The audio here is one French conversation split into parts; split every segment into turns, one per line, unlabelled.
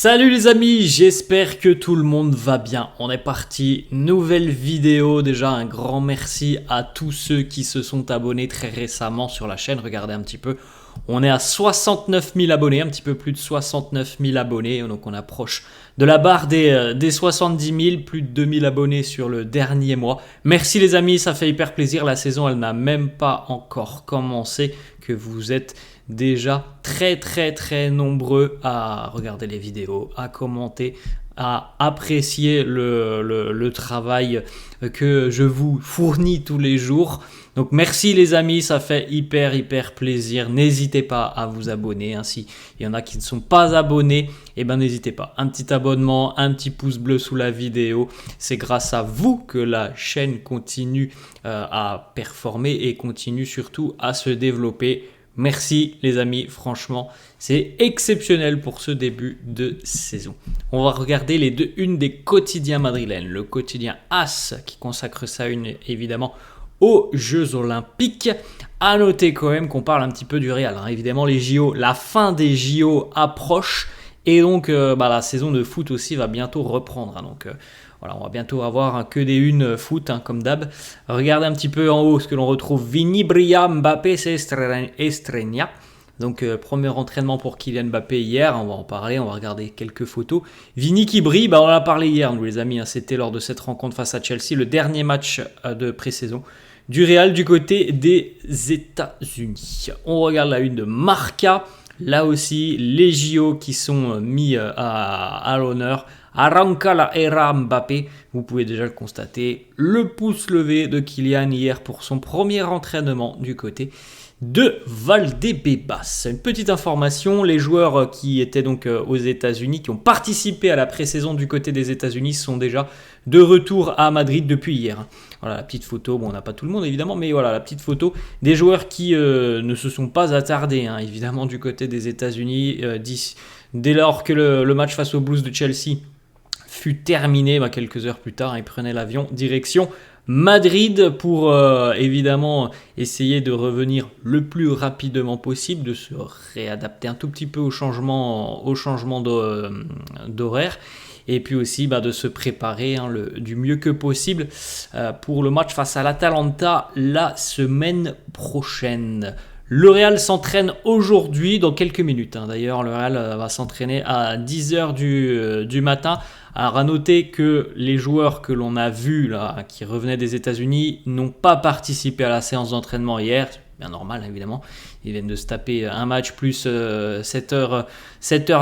Salut les amis, j'espère que tout le monde va bien. On est parti, nouvelle vidéo. Déjà un grand merci à tous ceux qui se sont abonnés très récemment sur la chaîne. Regardez un petit peu, on est à 69 000 abonnés, un petit peu plus de 69 000 abonnés. Donc on approche de la barre des 70 000, plus de 2000 abonnés sur le dernier mois. Merci les amis, ça fait hyper plaisir. La saison elle n'a même pas encore commencé, que vous êtes déjà très nombreux à regarder les vidéos, à commenter, à apprécier le travail que je vous fournis tous les jours. Donc merci les amis, ça fait hyper plaisir. N'hésitez pas à vous abonner. S'il y en a qui ne sont pas abonnés, n'hésitez pas. Un petit abonnement, un petit pouce bleu sous la vidéo. C'est grâce à vous que la chaîne continue à performer et continue surtout à se développer. Merci les amis, franchement, c'est exceptionnel pour ce début de saison. On va regarder les une des quotidiens madrilènes. Le quotidien AS qui consacre sa une évidemment aux Jeux Olympiques. À noter quand même qu'on parle un petit peu du Real. Évidemment les JO, la fin des JO approche et donc la saison de foot aussi va bientôt reprendre. Voilà, on va bientôt avoir que des unes foot comme d'hab. Regardez un petit peu en haut ce que l'on retrouve. Vini brilla, Mbappé s'estreña. Donc premier entraînement pour Kylian Mbappé hier, on va en parler, on va regarder quelques photos. Vini qui brille, on en a parlé hier nous les amis, c'était lors de cette rencontre face à Chelsea, le dernier match de pré-saison du Real du côté des États-Unis. On regarde la une de Marca, là aussi les JO qui sont mis à l'honneur. Arranca la era Mbappé, vous pouvez déjà le constater, le pouce levé de Kylian hier pour son premier entraînement du côté de Valdebebas. Une petite information, les joueurs qui étaient donc aux États-Unis, qui ont participé à la pré-saison du côté des États-Unis, sont déjà de retour à Madrid depuis hier. Voilà la petite photo, on n'a pas tout le monde évidemment, mais voilà la petite photo des joueurs qui ne se sont pas attardés, évidemment du côté des États-Unis, dès lors que le match face aux Blues de Chelsea fut terminé, quelques heures plus tard, ils prenaient l'avion direction Madrid pour évidemment essayer de revenir le plus rapidement possible, de se réadapter un tout petit peu au changement d'horaire et puis aussi de se préparer du mieux que possible pour le match face à l'Atalanta la semaine prochaine. Le Real s'entraîne aujourd'hui, dans quelques minutes. D'ailleurs, le Real va s'entraîner à 10h du matin. Alors, à noter que les joueurs que l'on a vus, là, qui revenaient des États-Unis, n'ont pas participé à la séance d'entraînement hier. C'est bien normal, évidemment. Ils viennent de se taper un match plus 7 heures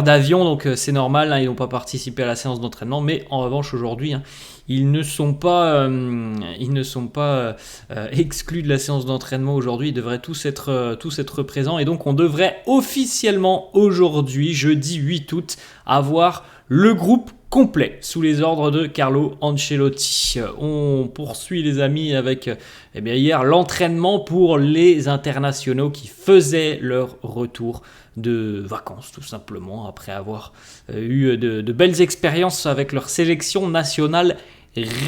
d'avion, donc c'est normal. Ils n'ont pas participé à la séance d'entraînement. Mais en revanche, aujourd'hui, ils ne sont pas exclus de la séance d'entraînement aujourd'hui. Ils devraient tous être présents. Et donc, on devrait officiellement aujourd'hui, jeudi 8 août, avoir le groupe complet sous les ordres de Carlo Ancelotti. On poursuit les amis avec hier l'entraînement pour les internationaux qui faisaient leur retour de vacances tout simplement après avoir eu de belles expériences avec leur sélection nationale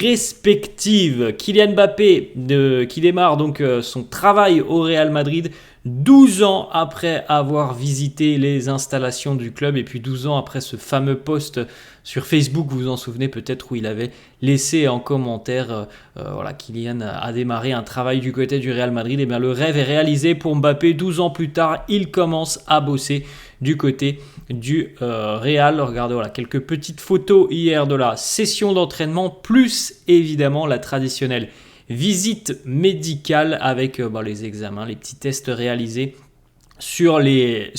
respectives. Kylian Mbappé qui démarre donc son travail au Real Madrid 12 ans après avoir visité les installations du club et puis 12 ans après ce fameux post sur Facebook, vous vous en souvenez peut-être, où il avait laissé en commentaire Kylian a démarré un travail du côté du Real Madrid. Et bien le rêve est réalisé pour Mbappé. 12 ans plus tard, il commence à bosser du côté du Real. Regardez, quelques petites photos hier de la session d'entraînement, plus évidemment la traditionnelle visite médicale avec les examens, les petits tests réalisés sur les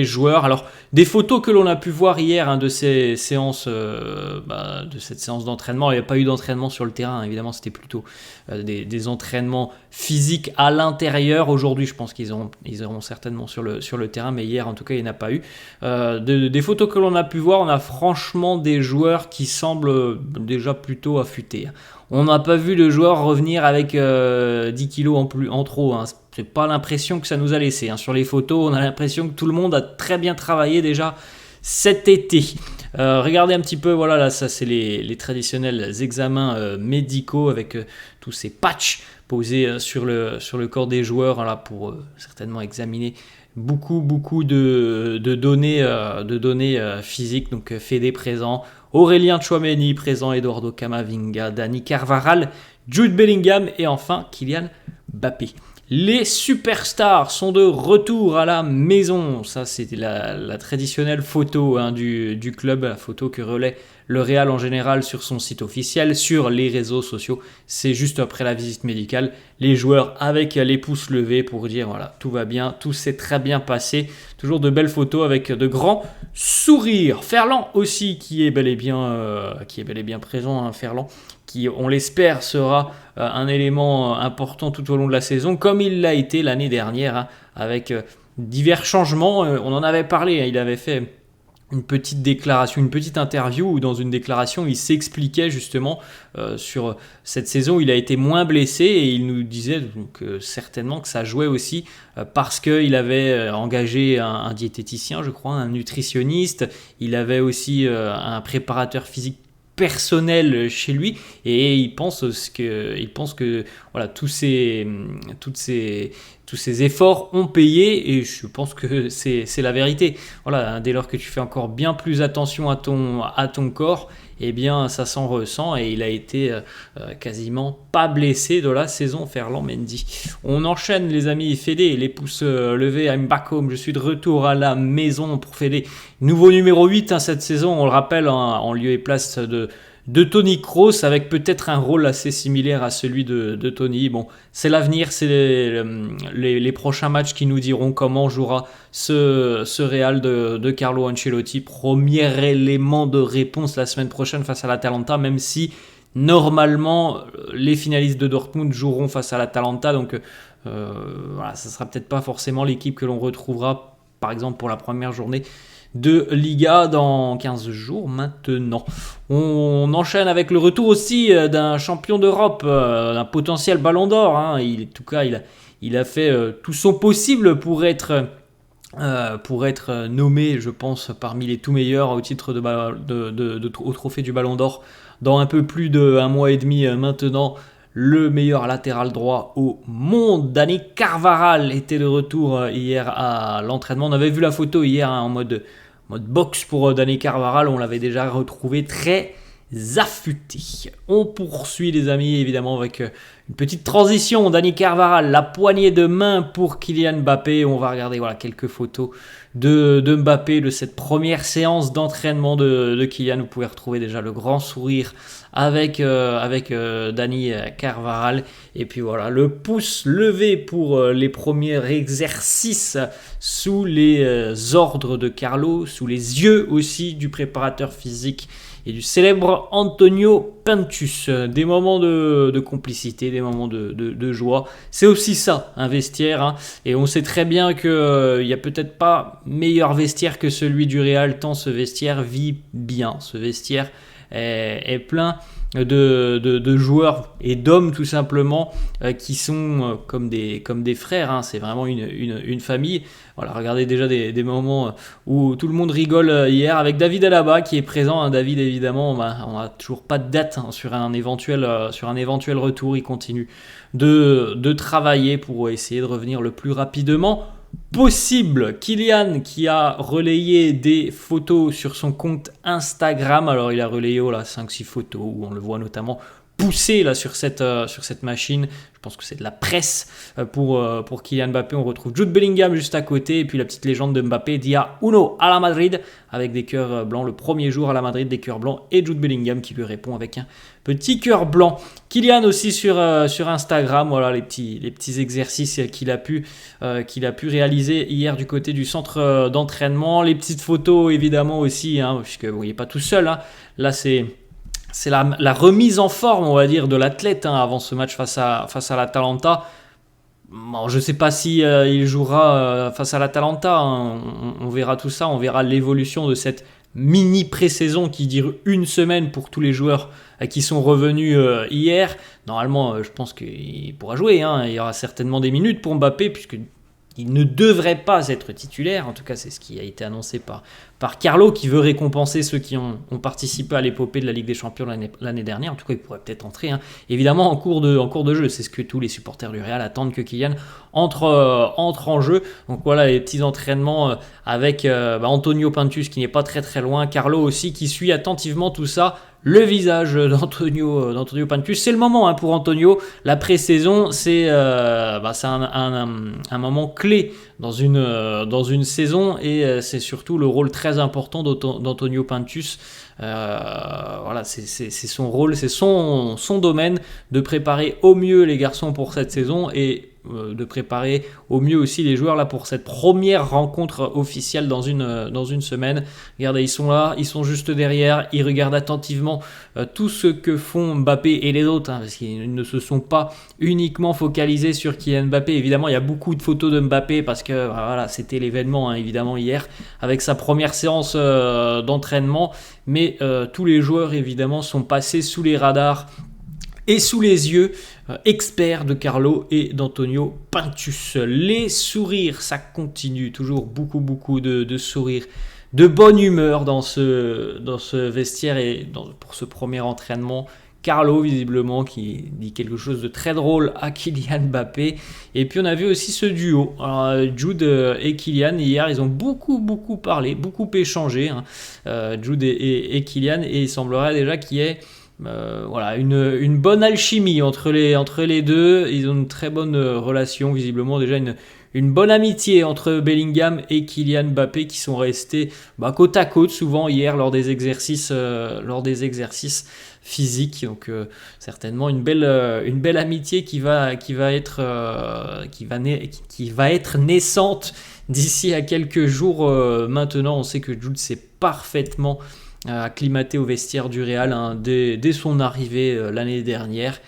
joueurs. Alors des photos que l'on a pu voir hier de ces séances de cette séance d'entraînement. Il n'y a pas eu d'entraînement sur le terrain, évidemment c'était plutôt des entraînements physiques à l'intérieur. Aujourd'hui je pense qu'ils auront certainement sur le terrain, mais hier en tout cas il n'y en a pas eu. Des photos que l'on a pu voir, on a franchement des joueurs qui semblent déjà plutôt affûtés. On n'a pas vu de joueurs revenir avec 10 kilos en trop. C'est pas l'impression que ça nous a laissé. Sur les photos, on a l'impression que tout le monde a très bien travaillé déjà cet été. Regardez un petit peu, là ça c'est les traditionnels examens médicaux avec tous ces patchs posés sur le corps des joueurs pour certainement examiner beaucoup de données physiques. Donc Fede présent, Aurélien Tchouaméni présent, Eduardo Camavinga, Dani Carvajal, Jude Bellingham et enfin Kylian Mbappé. Les superstars sont de retour à la maison. Ça, c'était la traditionnelle photo du club, la photo que relaie le Real en général sur son site officiel, sur les réseaux sociaux. C'est juste après la visite médicale, les joueurs avec les pouces levés pour dire voilà, tout va bien, tout s'est très bien passé. Toujours de belles photos avec de grands sourires. Ferland aussi qui est bel et bien présent, Ferland, qui, on l'espère, sera un élément important tout au long de la saison, comme il l'a été l'année dernière, avec divers changements. On en avait parlé, il avait fait une petite déclaration, une petite interview où dans une déclaration, il s'expliquait justement sur cette saison. Il a été moins blessé et il nous disait donc, certainement que ça jouait aussi parce qu'il avait engagé un diététicien, je crois, un nutritionniste. Il avait aussi un préparateur physique personnel chez lui et il pense que voilà, tous ces efforts ont payé et je pense que c'est la vérité. Voilà, dès lors que tu fais encore bien plus attention à ton corps, eh bien ça s'en ressent et il a été quasiment pas blessé de la saison, Ferland Mendy. On enchaîne les amis, Fede, les pouces levés, I'm back home, je suis de retour à la maison pour Fede. Nouveau numéro 8 cette saison, on le rappelle, en lieu et place de Tony Kroos, avec peut-être un rôle assez similaire à celui de Tony. Bon, c'est l'avenir, c'est les prochains matchs qui nous diront comment jouera ce Real de Carlo Ancelotti. Premier élément de réponse la semaine prochaine face à l'Atalanta, même si normalement les finalistes de Dortmund joueront face à l'Atalanta. Donc voilà, ça ne sera peut-être pas forcément l'équipe que l'on retrouvera, par exemple, pour la première journée de Liga dans 15 jours maintenant. On enchaîne avec le retour aussi d'un champion d'Europe, d'un potentiel ballon d'or. En tout cas, il a fait tout son possible pour être nommé, je pense, parmi les tout meilleurs au titre au trophée du ballon d'or dans un peu plus d'un mois et demi maintenant. Le meilleur latéral droit au monde, Dani Carvajal, était de retour hier à l'entraînement. On avait vu la photo hier en mode box pour Dani Carvajal. On l'avait déjà retrouvé très affûté. On poursuit les amis évidemment avec une petite transition. Dani Carvajal, la poignée de main pour Kylian Mbappé. On va regarder quelques photos de Mbappé, de cette première séance d'entraînement de Kylian. Vous pouvez retrouver déjà le grand sourire avec Dani Carvajal. Et puis voilà, le pouce levé pour les premiers exercices sous les ordres de Carlo, sous les yeux aussi du préparateur physique et du célèbre Antonio Pintus. Des moments de complicité, des moments de joie. C'est aussi ça, un vestiaire. Et on sait très bien qu'il n'y a peut-être pas meilleur vestiaire que celui du Real, tant ce vestiaire vit bien. Ce vestiaire est plein de joueurs et d'hommes tout simplement qui sont comme des frères. C'est vraiment une famille. Voilà, regardez déjà des moments où tout le monde rigole hier avec David Alaba qui est présent. David, évidemment, on n'a toujours pas de date sur un éventuel retour. Il continue de travailler pour essayer de revenir le plus rapidement possible. Kylian qui a relayé des photos sur son compte Instagram. Alors il a relayé 5-6 photos où on le voit notamment pousser là sur cette machine. Je pense que c'est de la presse pour Kylian Mbappé. On retrouve Jude Bellingham juste à côté et puis la petite légende de Mbappé, Dia Uno à la Madrid avec des cœurs blancs. Le premier jour à la Madrid, des cœurs blancs et Jude Bellingham qui lui répond avec un petit cœur blanc. Kylian aussi sur Instagram, voilà les petits exercices qu'il a pu réaliser hier du côté du centre d'entraînement. Les petites photos évidemment aussi, puisque vous voyez pas tout seul. Là c'est la remise en forme, on va dire, de l'athlète avant ce match face à l'Atalanta. Bon, je ne sais pas si il jouera face à l'Atalanta. On verra tout ça. On verra l'évolution de cette mini pré-saison qui dure une semaine pour tous les joueurs qui sont revenus hier. Normalement, je pense qu'il pourra jouer. Il y aura certainement des minutes pour Mbappé puisque il ne devrait pas être titulaire. En tout cas, c'est ce qui a été annoncé par par Carlo, qui veut récompenser ceux qui ont participé à l'épopée de la Ligue des Champions l'année dernière. En tout cas, il pourrait peut-être entrer, hein, évidemment, en cours de jeu. C'est ce que tous les supporters du Real attendent, que Kylian entre en jeu. Donc voilà, les petits entraînements avec Antonio Pintus qui n'est pas très très loin, Carlo aussi qui suit attentivement tout ça. Le visage d'Antonio Pintus, c'est le moment, hein, pour Antonio. La pré-saison, c'est un moment clé dans une saison, et c'est surtout le rôle très important d'Antonio Pintus. Voilà, c'est son rôle, c'est son domaine de préparer au mieux les garçons pour cette saison, et de préparer au mieux aussi les joueurs là pour cette première rencontre officielle dans une semaine. Regardez, ils sont là, ils sont juste derrière, ils regardent attentivement tout ce que font Mbappé et les autres, hein, parce qu'ils ne se sont pas uniquement focalisés sur Kylian Mbappé. Évidemment, il y a beaucoup de photos de Mbappé parce que voilà, c'était l'événement, hein, évidemment, hier avec sa première séance d'entraînement, mais tous les joueurs évidemment sont passés sous les radars et sous les yeux experts de Carlo et d'Antonio Pintus. Les sourires, ça continue, toujours beaucoup de sourires, de bonne humeur dans ce vestiaire et pour ce premier entraînement. Carlo, visiblement, qui dit quelque chose de très drôle à Kylian Mbappé. Et puis on a vu aussi ce duo, Jude et Kylian. Hier, ils ont beaucoup parlé, beaucoup échangé, hein, Jude et Kylian, et il semblerait déjà qu'il y ait voilà, une bonne alchimie entre les deux. Ils ont une très bonne relation, visiblement déjà une bonne amitié entre Bellingham et Kylian Mbappé, qui sont restés côte à côte souvent hier lors des exercices physiques. Donc certainement une belle amitié qui va être naissante d'ici à quelques jours. Maintenant, on sait que Jude s'est parfaitement acclimaté au vestiaire du Real, hein, dès son arrivée l'année dernière.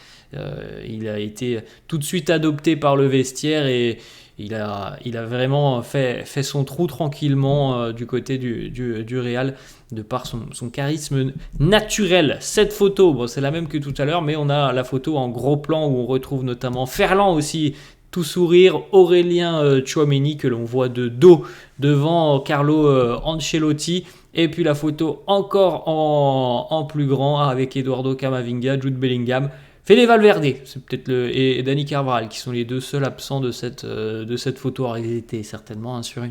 Il a été tout de suite adopté par le vestiaire, et il a vraiment fait son trou tranquillement du côté du Real, de par son charisme naturel. Cette photo, c'est la même que tout à l'heure, mais on a la photo en gros plan où on retrouve notamment Ferland aussi, tout sourire, Aurélien Tchouaméni que l'on voit de dos devant Carlo Ancelotti. Et puis la photo encore en plus grand avec Eduardo Camavinga, Jude Bellingham, Fede Valverde, c'est peut-être et Dani Carvajal, qui sont les deux seuls absents de cette photo. Alors, ils étaient certainement, hein, sur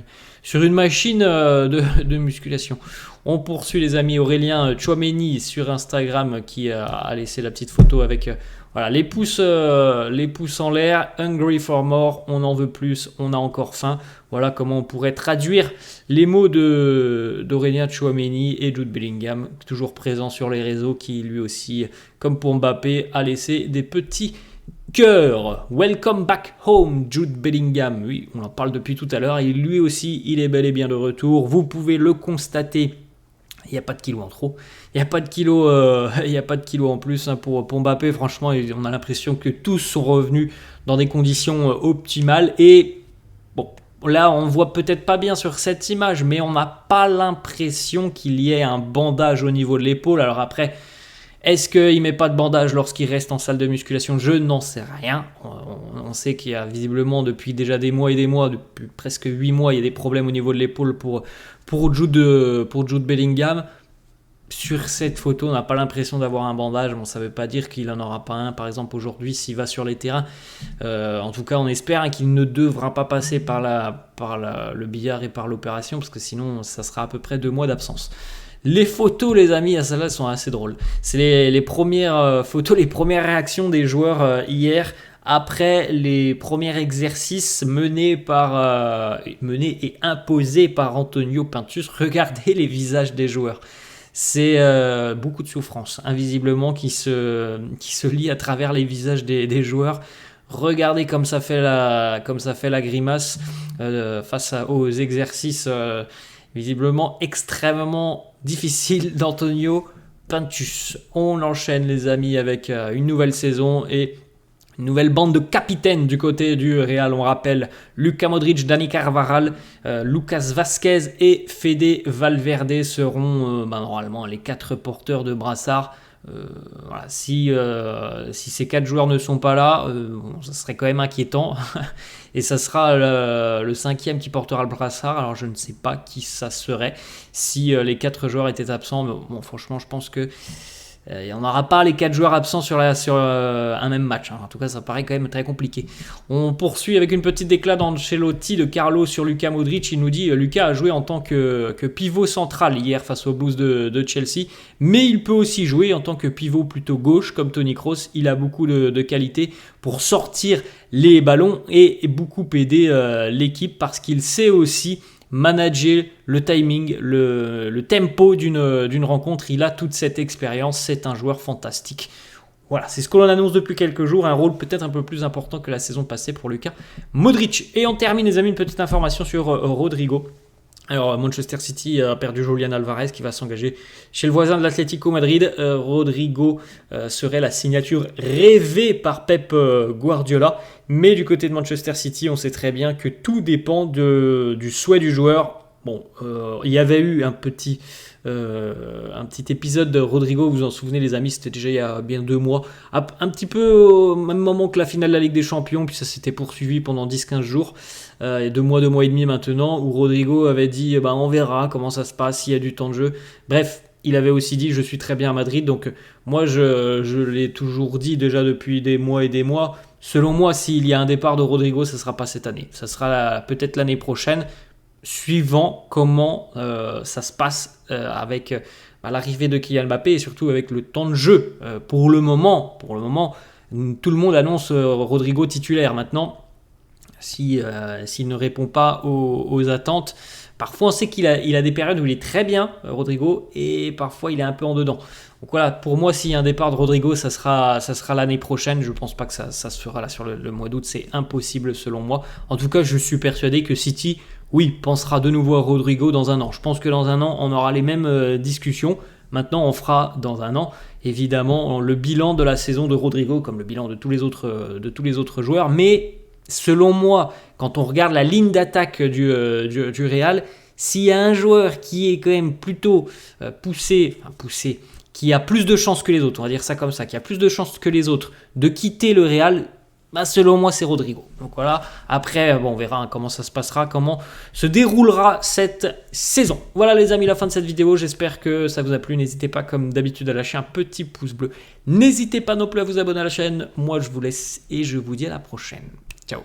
une machine de musculation. On poursuit, les amis. Aurélien Tchouaméni sur Instagram qui a laissé la petite photo avec voilà, les pouces en l'air. Hungry for more, on en veut plus, on a encore faim. Voilà comment on pourrait traduire les mots d'Aurélien Tchouaméni et Jude Bellingham, toujours présent sur les réseaux, qui lui aussi, comme pour Mbappé, a laissé des petits cœur. Welcome back home, Jude Bellingham. Oui, on en parle depuis tout à l'heure. Et lui aussi, il est bel et bien de retour. Vous pouvez le constater. Il n'y a pas de kilos en trop. Il n'y a pas de kilos en plus, hein, pour Mbappé. Franchement, on a l'impression que tous sont revenus dans des conditions optimales. Et bon, là, on voit peut-être pas bien sur cette image, mais on n'a pas l'impression qu'il y ait un bandage au niveau de l'épaule. Alors après, est-ce qu'il ne met pas de bandage lorsqu'il reste en salle de musculation? Je n'en sais rien. On sait qu'il y a visiblement depuis déjà des mois et des mois, depuis presque 8 mois, il y a des problèmes au niveau de l'épaule pour Jude Bellingham. Sur cette photo, on n'a pas l'impression d'avoir un bandage. Bon, ça ne veut pas dire qu'il n'en aura pas un, par exemple, aujourd'hui, s'il va sur les terrains. En tout cas, on espère qu'il ne devra pas passer par le billard et par l'opération, parce que sinon, ça sera à peu près 2 mois d'absence. Les photos, les amis, à celles-là sont assez drôles. C'est les premières photos, les premières réactions des joueurs hier, après les premiers exercices menés et imposés par Antonio Pintus. Regardez les visages des joueurs. C'est beaucoup de souffrance, invisiblement, qui se lit à travers les visages des joueurs. Regardez comme ça fait la grimace face aux exercices visiblement extrêmement difficiles d'Antonio Pintus. On enchaîne, les amis, avec une nouvelle saison et une nouvelle bande de capitaines du côté du Real. On rappelle Luka Modric, Dani Carvajal, Lucas Vazquez et Fede Valverde seront normalement les 4 porteurs de brassard. Voilà, si ces 4 joueurs ne sont pas là, bon, ça serait quand même inquiétant. Et ça sera le 5e qui portera le brassard. Alors je ne sais pas qui ça serait si les 4 joueurs étaient absents. Mais bon, franchement, je pense que il n'y en aura pas les 4 joueurs absents sur un même match. En tout cas, ça paraît quand même très compliqué. On poursuit avec une petite déclat d'Ancelotti de Carlo sur Luka Modric. Il nous dit Luka a joué en tant que pivot central hier face aux Blues de Chelsea. Mais il peut aussi jouer en tant que pivot plutôt gauche comme Toni Kroos. Il a beaucoup de qualité pour sortir les ballons et beaucoup aider l'équipe parce qu'il sait aussi manager le timing, le tempo d'une rencontre. Il a toute cette expérience, c'est un joueur fantastique. Voilà, c'est ce que l'on annonce depuis quelques jours, un rôle peut-être un peu plus important que la saison passée pour Luka Modric. Et on termine les amis, une petite information sur Rodrigo. Alors Manchester City a perdu Julian Alvarez qui va s'engager chez le voisin de l'Atlético Madrid. Rodrigo serait la signature rêvée par Pep Guardiola. Mais du côté de Manchester City, on sait très bien que tout dépend du souhait du joueur. Bon, il y avait eu un petit épisode de Rodrigo, vous vous en souvenez les amis, c'était déjà il y a bien 2 mois, un petit peu au même moment que la finale de la Ligue des Champions, puis ça s'était poursuivi pendant 10-15 jours, 2 mois et demi maintenant, où Rodrigo avait dit on verra comment ça se passe, s'il y a du temps de jeu. Bref, il avait aussi dit je suis très bien à Madrid, donc moi je l'ai toujours dit déjà depuis des mois et des mois. Selon moi, s'il y a un départ de Rodrigo, ça ne sera pas cette année, ça sera peut-être l'année prochaine, suivant comment ça se passe avec l'arrivée de Kylian Mbappé et surtout avec le temps de jeu. Pour le moment, tout le monde annonce Rodrigo titulaire. Maintenant, s'il ne répond pas aux attentes, parfois on sait qu'il a des périodes où il est très bien, Rodrigo, et parfois il est un peu en dedans. Donc voilà, pour moi, s'il y a un départ de Rodrigo, ça sera l'année prochaine. Je ne pense pas que ça se fera là sur le mois d'août, c'est impossible selon moi. En tout cas, je suis persuadé que City, oui, pensera de nouveau à Rodrigo dans un an. Je pense que dans un an, on aura les mêmes discussions. Maintenant, on fera dans un an, évidemment, le bilan de la saison de Rodrigo, comme le bilan de tous les autres joueurs. Mais selon moi, quand on regarde la ligne d'attaque du Real, s'il y a un joueur qui est quand même plutôt poussé, qui a plus de chances que les autres, on va dire ça comme ça, qui a plus de chances que les autres de quitter le Real, selon moi, c'est Rodrigo. Donc voilà, après, on verra comment ça se passera, comment se déroulera cette saison. Voilà les amis, la fin de cette vidéo. J'espère que ça vous a plu. N'hésitez pas, comme d'habitude, à lâcher un petit pouce bleu. N'hésitez pas non plus à vous abonner à la chaîne. Moi, je vous laisse et je vous dis à la prochaine. Ciao.